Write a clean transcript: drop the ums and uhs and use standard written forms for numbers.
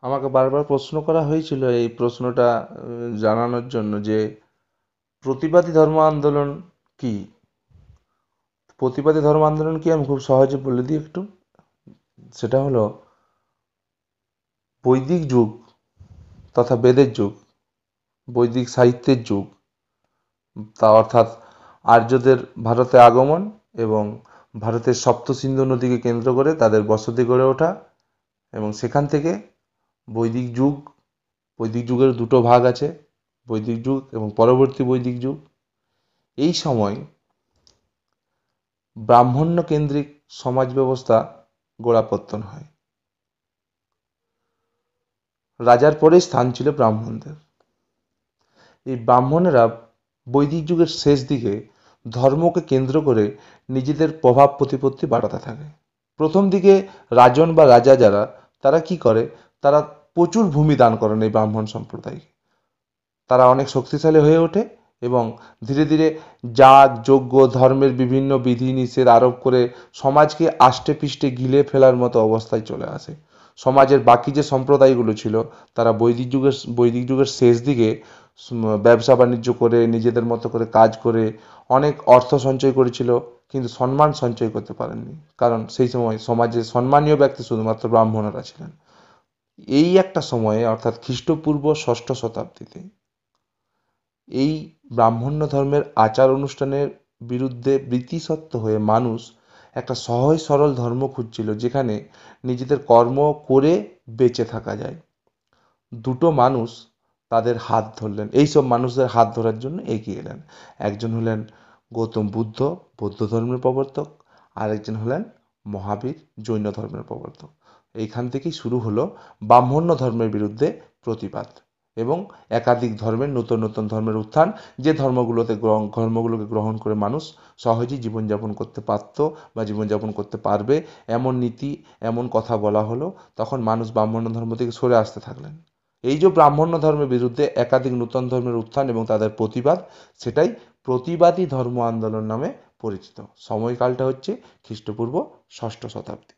আমাকে বারবার প্রশ্ন করা হয়েছিল এই প্রশ্নটা জানানোর জন্য যে প্রতিবাদী ধর্ম আন্দোলন কি। প্রতিবাদী ধর্ম আন্দোলন কি আমি খুব সহজে বলে দিই একটু। সেটা হলো বৈদিক যুগ তথা বেদের যুগ, বৈদিক সাহিত্যের যুগ, তা অর্থাৎ আর্যদের ভারতে আগমন এবং ভারতের সপ্ত সিন্ধু নদীকে কেন্দ্র করে তাদের বসতি গড়ে ওঠা এবং সেখান থেকে বৈদিক যুগ, বৈদিক যুগের দুটো ভাগ আছে, বৈদিক যুগ এবং পরবর্তী বৈদিক যুগ। এই সময় ব্রাহ্মণ্য কেন্দ্রিক সমাজ ব্যবস্থা গোড়াপত্তন হয়। রাজার পরেই স্থান ছিল ব্রাহ্মণদের। এই ব্রাহ্মণেরা বৈদিক যুগের শেষ দিকে ধর্মকে কেন্দ্র করে নিজেদের প্রভাব প্রতিপত্তি বাড়াতে থাকে। প্রথম দিকে রাজন বা রাজা যারা, তারা কি করে, তারা প্রচুর ভূমি দান করেন এই ব্রাহ্মণ সম্প্রদায়কে। তারা অনেক শক্তিশালী হয়ে ওঠে এবং ধীরে ধীরে জাত যজ্ঞ ধর্মের বিভিন্ন বিধিনিষেধ আরোপ করে সমাজকে আষ্টে পৃষ্ঠে গিলে ফেলার মতো অবস্থায় চলে আসে। সমাজের বাকি যে সম্প্রদায়গুলো ছিল তারা বৈদিক যুগের শেষ দিকে ব্যবসা বাণিজ্য করে নিজেদের মতো করে কাজ করে অনেক অর্থ সঞ্চয় করেছিল, কিন্তু সম্মান সঞ্চয় করতে পারেননি, কারণ সেই সময় সমাজে সম্মানীয় ব্যক্তি শুধুমাত্র ব্রাহ্মণরা ছিলেন। এই একটা সময়ে অর্থাৎ খ্রিস্টপূর্ব ষষ্ঠ শতাব্দীতে এই ব্রাহ্মণ্য ধর্মের আচার অনুষ্ঠানের বিরুদ্ধে রীতিসত্ত্ব হয়ে মানুষ একটা সহজ সরল ধর্ম খুঁজছিল যেখানে নিজেদের কর্ম করে বেঁচে থাকা যায়। দুটো মানুষ তাদের হাত ধরলেন, এইসব মানুষদের হাত ধরার জন্য এগিয়ে এলেন। একজন হলেন গৌতম বুদ্ধ, বৌদ্ধ ধর্মের প্রবর্তক। আরেকজন হলেন মহাবীর, জৈন ধর্মের প্রবর্তক। এইখান থেকেই শুরু হলো ব্রাহ্মণ্য ধর্মের বিরুদ্ধে প্রতিবাদ এবং একাধিক ধর্মের নতুন নতুন ধর্মের উত্থান। যে ধর্মগুলোকে গ্রহণ করে মানুষ সহজেই জীবনযাপন করতে পারত বা জীবনযাপন করতে পারবে এমন নীতি, এমন কথা বলা হলো, তখন মানুষ ব্রাহ্মণ্য ধর্ম থেকে সরে আসতে থাকলেন। এই যে ব্রাহ্মণ্য ধর্মের বিরুদ্ধে একাধিক নূতন ধর্মের উত্থান এবং তাদের প্রতিবাদ, সেটাই প্রতিবাদী ধর্ম আন্দোলন নামে পরিচিত। সময়কালটা হচ্ছে খ্রিস্টপূর্ব ষষ্ঠ শতাব্দী।